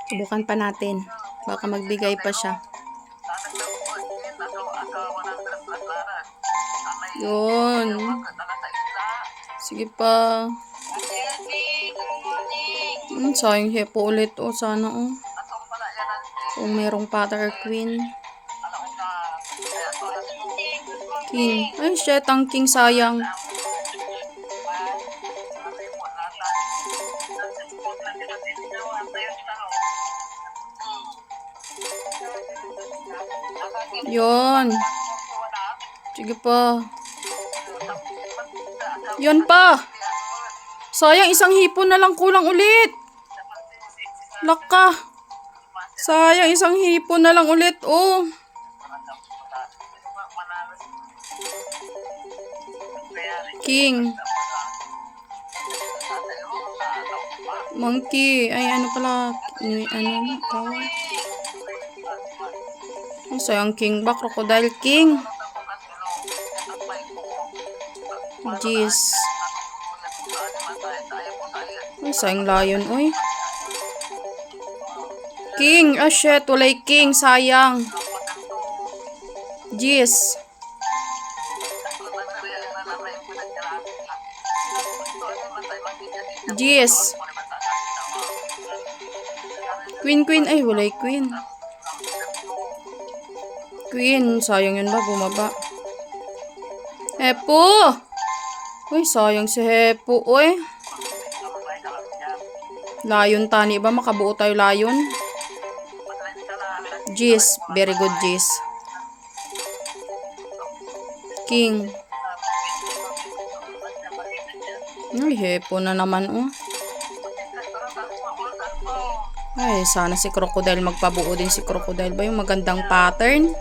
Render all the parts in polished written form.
Subukan pa natin. Baka magbigay pa siya. Yun. Sige pa. Sayang hepo ulit. O, sana o. Kung merong Pater Queen. King. Ay, shit. Ang King sayang. Yun. Sige pa. Yan pa. Sayang, isang hipon na lang kulang ulit. Laka. Sayang, isang hipon na lang ulit. Oh. King. Monkey. Ay, ano pala. Ano? Kaway. Ay, sayang King ba? Crocodile King. Jeez. Ay, sayang lion. Uy. King. Ah, shit. Walay King. Sayang. Jeez. Jeez. Queen. Ay, walay Queen. Queen. Sayang yun ba? Bumaba. Hepo. Uy, sayang si Hepo. Uy. Lion tani ba? Makabuo tayo lion. Jeez. Very good, Jeez. King. Ay, Hepo na naman, oh. Ay, sana si Crocodile magpabuo din si Crocodile ba yung magandang pattern?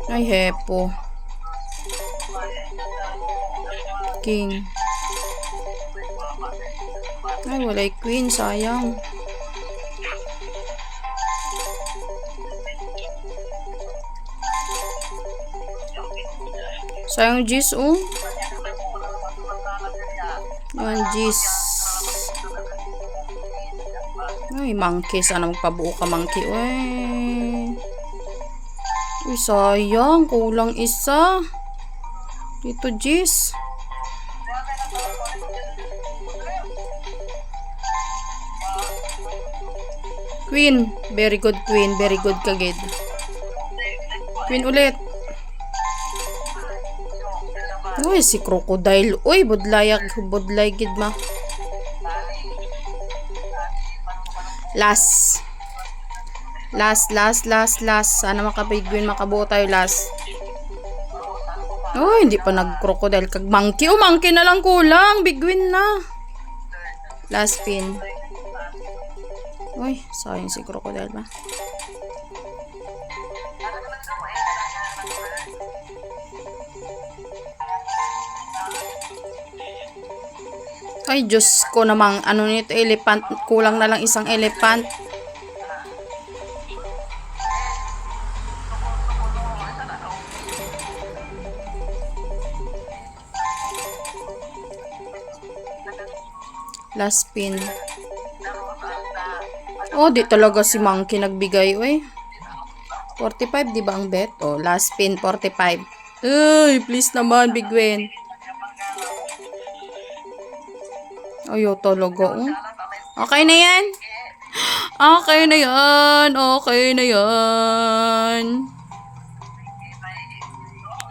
Ay, Hepo. King. Ay, walay Queen. Sayang. Sayang Jeez, oh. Yan, Jeez. Ay, monkey. Sana magpabuo ka, monkey. Uy, sayang. Kulang isa. Dito, Jeez. Queen. Very good, Queen. Very good kagid. Queen ulit. Uy, si Crocodile. Uy, budlay gid ma. Last. Sana makabigwin, makabuo tayo last. Oh, hindi pa nag-crocodile kag monkey. Oh, monkey na lang kulang. Bigwin na. Last pin. Uy, sayang si Crocodile ba? Ay, Diyos ko namang, ano nito, elephant. Kulang na lang isang elephant. Last pin. Oh, di talaga si monkey nagbigay, uy. 45, di ba ang bet? Oh, last pin, 45. Ay, please naman, Big Win. Ayaw talaga, oh. Okay na yan? Okay na yan.